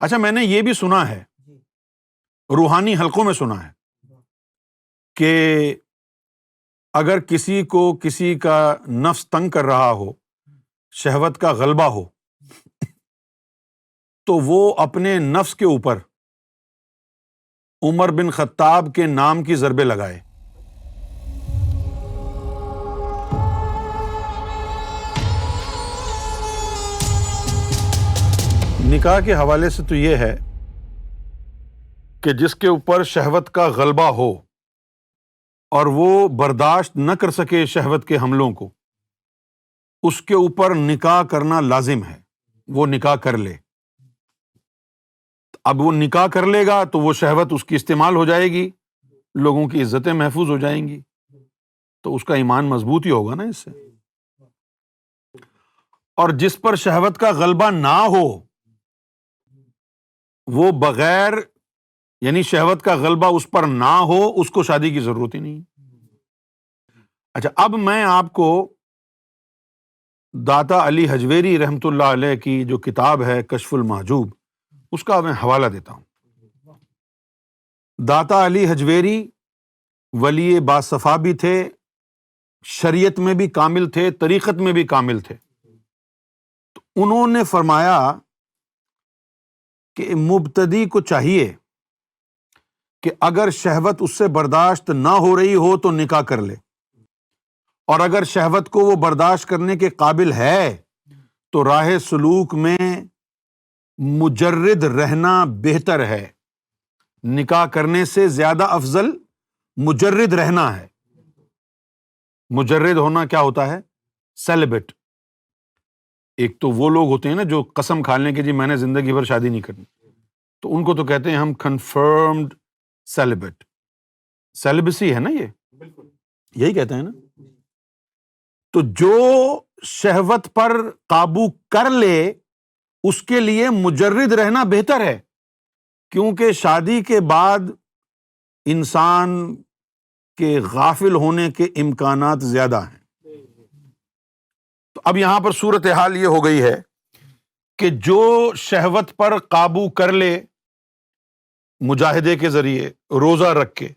اچھا، میں نے یہ بھی سنا ہے، روحانی حلقوں میں سنا ہے کہ اگر کسی کو کسی کا نفس تنگ کر رہا ہو، شہوت کا غلبہ ہو، تو وہ اپنے نفس کے اوپر عمر بن خطاب کے نام کی ضربیں لگائے۔ نکاح کے حوالے سے تو یہ ہے کہ جس کے اوپر شہوت کا غلبہ ہو اور وہ برداشت نہ کر سکے شہوت کے حملوں کو، اس کے اوپر نکاح کرنا لازم ہے، وہ نکاح کر لے۔ اب وہ نکاح کر لے گا تو وہ شہوت اس کی استعمال ہو جائے گی، لوگوں کی عزتیں محفوظ ہو جائیں گی، تو اس کا ایمان مضبوط ہی ہوگا نا اس سے۔ اور جس پر شہوت کا غلبہ نہ ہو، وہ بغیر یعنی شہوت کا غلبہ اس پر نہ ہو، اس کو شادی کی ضرورت ہی نہیں۔ اچھا، اب میں آپ کو داتا علی حجویری رحمۃ اللہ علیہ کی جو کتاب ہے کشف المحجوب، اس کا میں حوالہ دیتا ہوں۔ داتا علی حجویری ولی باصفا بھی تھے، شریعت میں بھی کامل تھے، طریقت میں بھی کامل تھے۔ تو انہوں نے فرمایا کہ مبتدی کو چاہیے کہ اگر شہوت اس سے برداشت نہ ہو رہی ہو تو نکاح کر لے، اور اگر شہوت کو وہ برداشت کرنے کے قابل ہے تو راہ سلوک میں مجرد رہنا بہتر ہے۔ نکاح کرنے سے زیادہ افضل مجرد رہنا ہے۔ مجرد ہونا کیا ہوتا ہے؟ سیلیبٹ۔ ایک تو وہ لوگ ہوتے ہیں نا جو قسم کھا لیں کہ جی میں نے زندگی بھر شادی نہیں کرنی، تو ان کو تو کہتے ہیں ہم کنفرمڈ سیلیبٹ۔ سیلیبسی ہے نا، یہ یہی کہتے ہیں نا۔ تو جو شہوت پر قابو کر لے اس کے لیے مجرد رہنا بہتر ہے، کیونکہ شادی کے بعد انسان کے غافل ہونے کے امکانات زیادہ ہیں۔ تو اب یہاں پر صورتحال یہ ہو گئی ہے کہ جو شہوت پر قابو کر لے مجاہدے کے ذریعے، روزہ رکھ کے۔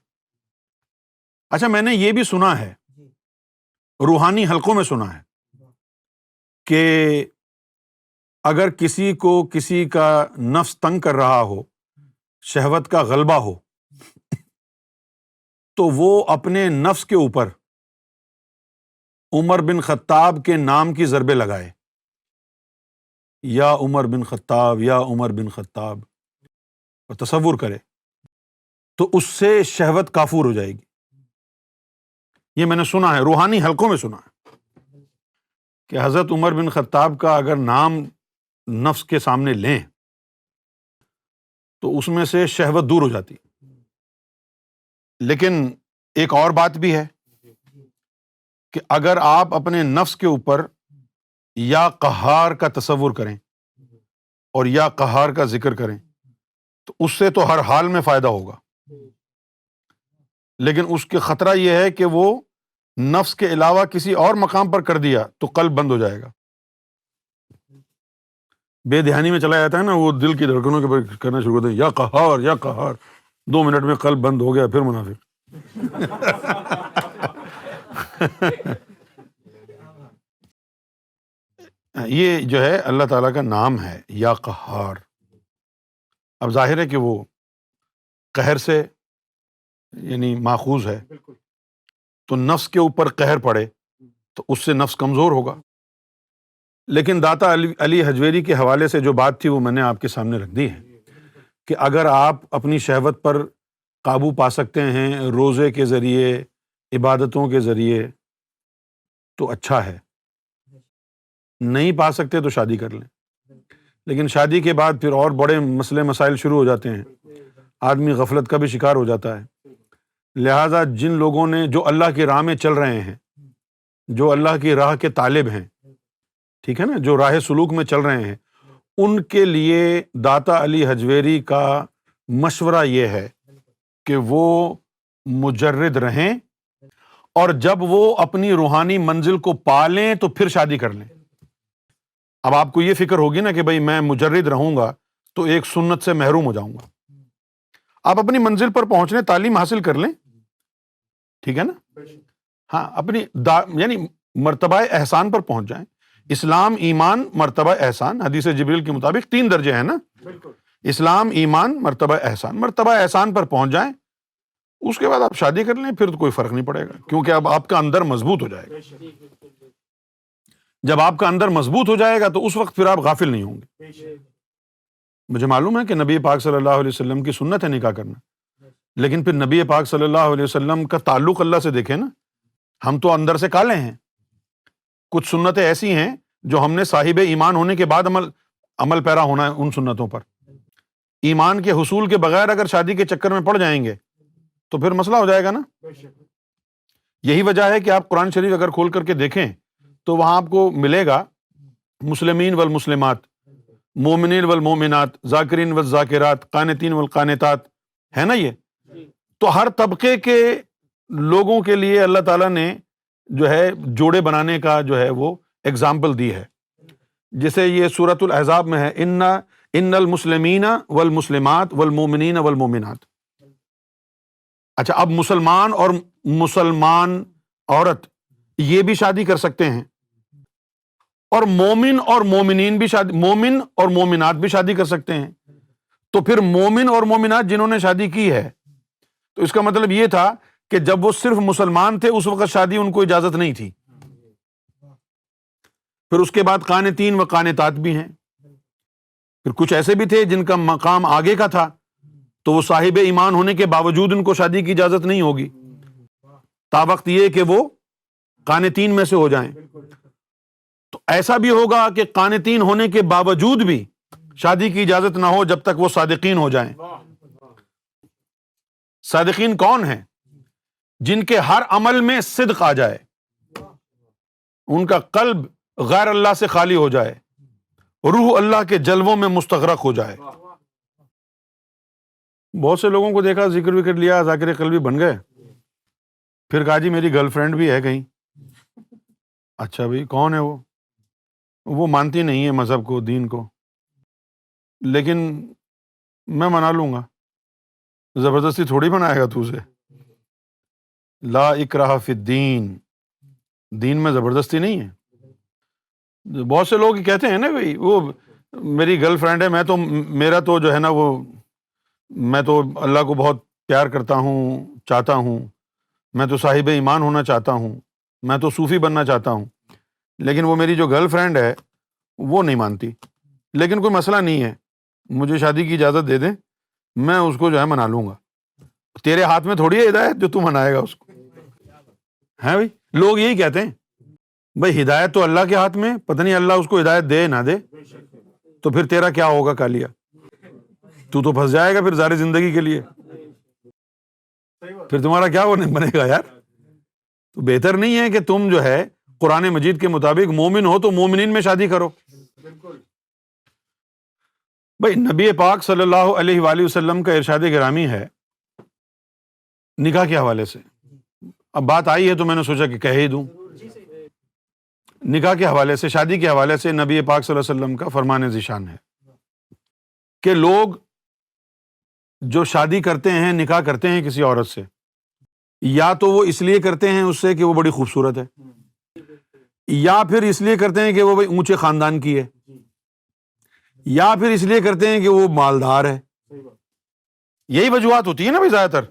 اچھا، میں نے یہ بھی سنا ہے، روحانی حلقوں میں سنا ہے کہ اگر کسی کو کسی کا نفس تنگ کر رہا ہو، شہوت کا غلبہ ہو، تو وہ اپنے نفس کے اوپر عمر بن خطاب کے نام کی ضربیں لگائے، یا عمر بن خطاب، یا عمر بن خطاب، اور تصور کرے تو اس سے شہوت کافور ہو جائے گی۔ یہ میں نے سنا ہے، روحانی حلقوں میں سنا ہے کہ حضرت عمر بن خطاب کا اگر نام نفس کے سامنے لیں تو اس میں سے شہوت دور ہو جاتی۔ لیکن ایک اور بات بھی ہے کہ اگر آپ اپنے نفس کے اوپر یا قہار کا تصور کریں اور یا قہار کا ذکر کریں تو اس سے تو ہر حال میں فائدہ ہوگا، لیکن اس کے خطرہ یہ ہے کہ وہ نفس کے علاوہ کسی اور مقام پر کر دیا تو قلب بند ہو جائے گا۔ بے دھیانی میں چلا جاتا ہے نا، وہ دل کی دھڑکنوں کے پر کرنا شروع ہوتے ہیں، یا قہار یا قہار، 2 منٹ میں قلب بند ہو گیا، پھر منافق۔ یہ جو ہے اللہ تعالیٰ کا نام ہے یا قہار۔ اب ظاہر ہے کہ وہ قہر سے یعنی ماخوذ ہے، تو نفس کے اوپر قہر پڑے تو اس سے نفس کمزور ہوگا۔ لیکن داتا علی حجویری کے حوالے سے جو بات تھی وہ میں نے آپ کے سامنے رکھ دی ہے کہ اگر آپ اپنی شہوت پر قابو پا سکتے ہیں روزے کے ذریعے، عبادتوں کے ذریعے، تو اچھا ہے۔ نہیں پا سکتے تو شادی کر لیں، لیکن شادی کے بعد پھر اور بڑے مسئلے مسائل شروع ہو جاتے ہیں، آدمی غفلت کا بھی شکار ہو جاتا ہے۔ لہٰذا جن لوگوں نے جو اللہ کی راہ میں چل رہے ہیں، جو اللہ کی راہ کے طالب ہیں، ٹھیک ہے نا، جو راہ سلوک میں چل رہے ہیں، ان کے لیے داتا علی حجویری کا مشورہ یہ ہے کہ وہ مجرد رہیں، اور جب وہ اپنی روحانی منزل کو پا لیں تو پھر شادی کر لیں۔ اب آپ کو یہ فکر ہوگی نا کہ بھئی میں مجرد رہوں گا تو ایک سنت سے محروم ہو جاؤں گا۔ آپ اپنی منزل پر پہنچنے تعلیم حاصل کر لیں، ٹھیک ہے نا، ہاں، اپنی یعنی مرتبہ احسان پر پہنچ جائیں۔ اسلام، ایمان، مرتبہ احسان، حدیث جبریل کے مطابق 3 درجے ہیں نا، اسلام، ایمان، مرتبہ احسان۔ مرتبہ احسان پر پہنچ جائیں، اس کے بعد آپ شادی کر لیں، پھر تو کوئی فرق نہیں پڑے گا، کیونکہ اب آپ کا اندر مضبوط ہو جائے گا۔ جب آپ کا اندر مضبوط ہو جائے گا تو اس وقت پھر آپ غافل نہیں ہوں گے۔ مجھے معلوم ہے کہ نبی پاک صلی اللہ علیہ وسلم کی سنت ہے نکاح کرنا، لیکن پھر نبی پاک صلی اللہ علیہ وسلم کا تعلق اللہ سے دیکھیں نا۔ ہم تو اندر سے کالے ہیں، کچھ سنتیں ایسی ہیں جو ہم نے صاحب ایمان ہونے کے بعد عمل پیرا ہونا ہے ان سنتوں پر۔ ایمان کے حصول کے بغیر اگر شادی کے چکر میں پڑ جائیں گے تو پھر مسئلہ ہو جائے گا نا۔ یہی وجہ ہے کہ آپ قرآن شریف اگر کھول کر کے دیکھیں تو وہاں آپ کو ملے گا مسلمین والمسلمات، مومنین والمومنات، ذاکرین والذاکرات، قانتین والقانتات، ہے نا یہ؟ تو ہر طبقے کے لوگوں کے لیے اللہ تعالیٰ نے جو ہے جوڑے بنانے کا جو ہے وہ اگزامپل دی ہے، جیسے یہ سورۃ الاحزاب میں ہے، ان المسلمین والمسلمات والمومنین والمومنات۔ اچھا، اب مسلمان اور مسلمان عورت یہ بھی شادی کر سکتے ہیں، اور مومن اور مومنین بھی مومن اور مومنات بھی شادی کر سکتے ہیں۔ تو پھر مومن اور مومنات جنہوں نے شادی کی ہے، تو اس کا مطلب یہ تھا کہ جب وہ صرف مسلمان تھے اس وقت شادی ان کو اجازت نہیں تھی۔ پھر اس کے بعد قانتین و قانتات بھی ہیں، پھر کچھ ایسے بھی تھے جن کا مقام آگے کا تھا، تو وہ صاحب ایمان ہونے کے باوجود ان کو شادی کی اجازت نہیں ہوگی، تا وقت یہ کہ وہ قانتین میں سے ہو جائیں۔ تو ایسا بھی ہوگا کہ قانتین ہونے کے باوجود بھی شادی کی اجازت نہ ہو جب تک وہ صادقین ہو جائیں۔ صادقین کون ہیں؟ جن کے ہر عمل میں صدق آ جائے، ان کا قلب غیر اللہ سے خالی ہو جائے، روح اللہ کے جلووں میں مستغرق ہو جائے۔ بہت سے لوگوں کو دیکھا، ذکر وکر لیا، ذاکر قلبی بن گئے، پھر کہا جی میری گرل فرینڈ بھی ہے کہیں۔ اچھا بھائی، کون ہے وہ مانتی نہیں ہے مذہب کو، دین کو، لیکن میں منا لوں گا۔ زبردستی تھوڑی بنائے گا تو اسے۔ لا اکراہ فی الدین، دین میں زبردستی نہیں ہے۔ بہت سے لوگ کہتے ہیں نا بھائی وہ میری گرل فرینڈ ہے، میرا تو جو ہے نا وہ، میں تو اللہ کو بہت پیار کرتا ہوں، چاہتا ہوں، میں تو صاحب ایمان ہونا چاہتا ہوں، میں تو صوفی بننا چاہتا ہوں، لیکن وہ میری جو گرل فرینڈ ہے وہ نہیں مانتی۔ لیکن کوئی مسئلہ نہیں ہے، مجھے شادی کی اجازت دے دیں، میں اس کو جو ہے منا لوں گا۔ تیرے ہاتھ میں تھوڑی ہے ہدایت جو تو منائے گا اس کو، ہے بھائی؟ لوگ یہی کہتے ہیں بھائی ہدایت تو اللہ کے ہاتھ میں، پتہ نہیں اللہ اس کو ہدایت دے نہ دے، تو پھر تیرا کیا ہوگا کالیا؟ تو پھنس جائے گا پھر ساری زندگی کے لیے، پھر تمہارا کیا بنے گا یار؟ تو بہتر نہیں ہے کہ تم جو ہے قرآن مجید کے مطابق مومن ہو تو مومنین میں شادی کرو۔ بھائی نبی پاک صلی اللہ علیہ وآلہ وسلم کا ارشاد گرامی ہے نکاح کے حوالے سے، اب بات آئی ہے تو میں نے سوچا کہ کہہ ہی دوں۔ نکاح کے حوالے سے، شادی کے حوالے سے نبی پاک صلی اللہ علیہ وسلم کا فرمان ذیشان ہے کہ لوگ جو شادی کرتے ہیں، نکاح کرتے ہیں کسی عورت سے، یا تو وہ اس لیے کرتے ہیں اس سے کہ وہ بڑی خوبصورت ہے، یا پھر اس لیے کرتے ہیں کہ وہ بھائی اونچے خاندان کی ہے، یا پھر اس لیے کرتے ہیں کہ وہ مالدار ہے۔ یہی وجوہات ہوتی ہیں نا بھائی زیادہ تر۔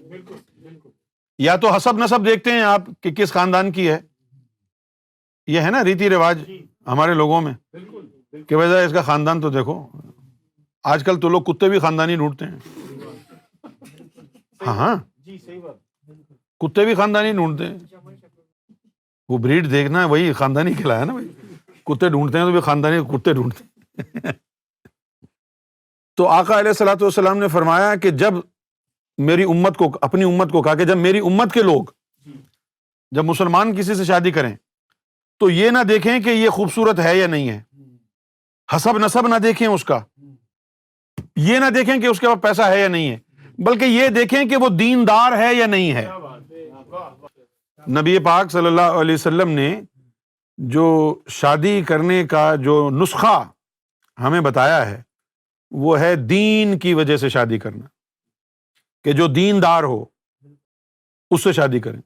یا تو حسب نسب دیکھتے ہیں آپ کہ کس خاندان کی ہے، یہ ہے نا ریتی رواج ہمارے لوگوں میں کہ وجہ اس کا خاندان تو دیکھو۔ آج کل تو لوگ کتے بھی خاندانی ڈھونڈتے ہیں، ہاں کتے بھی خاندانی ڈھونڈتے ہیں۔ وہ بریڈ دیکھنا ہے، وہی خاندانی کھلایا نا بھائی، کتے ڈھونڈتے ہیں تو بھی خاندانی کتے ڈھونڈتے ہیں۔ تو آقا علیہ الصلوۃ والسلام نے فرمایا کہ جب میری امت کو، اپنی امت کو کہا کہ جب میری امت کے لوگ، جب مسلمان کسی سے شادی کریں تو یہ نہ دیکھیں کہ یہ خوبصورت ہے یا نہیں ہے، حسب نسب نہ دیکھیں اس کا، یہ نہ دیکھیں کہ اس کے پاس پیسہ ہے یا نہیں ہے، بلکہ یہ دیکھیں کہ وہ دیندار ہے یا نہیں ہے۔ نبی پاک صلی اللہ علیہ وسلم نے جو شادی کرنے کا جو نسخہ ہمیں بتایا ہے وہ ہے دین کی وجہ سے شادی کرنا، کہ جو دیندار ہو اس سے شادی کریں۔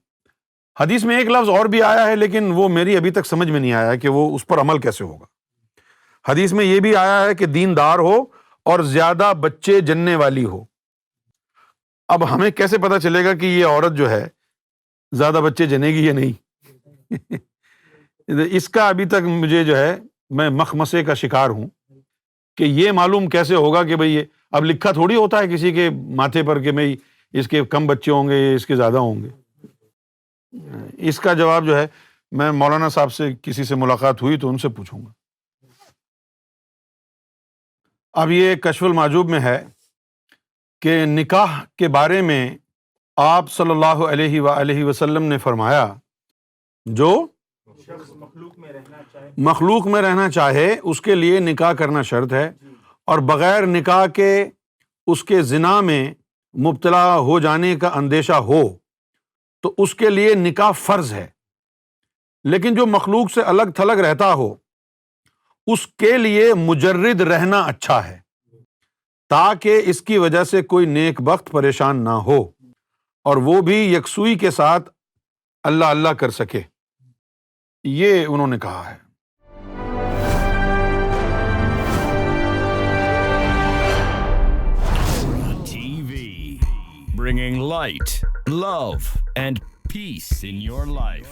حدیث میں ایک لفظ اور بھی آیا ہے لیکن وہ میری ابھی تک سمجھ میں نہیں آیا کہ وہ اس پر عمل کیسے ہوگا۔ حدیث میں یہ بھی آیا ہے کہ دیندار ہو اور زیادہ بچے جننے والی ہو۔ اب ہمیں کیسے پتہ چلے گا کہ یہ عورت جو ہے زیادہ بچے جنے گی یا نہیں؟ اس کا ابھی تک مجھے جو ہے، میں مخمسے کا شکار ہوں کہ یہ معلوم کیسے ہوگا کہ بھئی یہ اب لکھا تھوڑی ہوتا ہے کسی کے ماتھے پر کہ بھئی اس کے کم بچے ہوں گے، اس کے زیادہ ہوں گے۔ اس کا جواب جو ہے میں مولانا صاحب سے کسی سے ملاقات ہوئی تو ان سے پوچھوں گا۔ اب یہ کشف المحجوب میں ہے کہ نکاح کے بارے میں آپ صلی اللہ علیہ وآلہ وسلم نے فرمایا جو شخص مخلوق میں رہنا چاہے اس کے لیے نکاح کرنا شرط ہے، اور بغیر نکاح کے اس کے زنا میں مبتلا ہو جانے کا اندیشہ ہو تو اس کے لیے نکاح فرض ہے، لیکن جو مخلوق سے الگ تھلگ رہتا ہو اس کے لیے مجرد رہنا اچھا ہے، تاکہ اس کی وجہ سے کوئی نیک بخت پریشان نہ ہو اور وہ بھی یکسوئی کے ساتھ اللہ اللہ کر سکے۔ یہ انہوں نے کہا ہے۔ TV, bringing light, love, and peace in your life.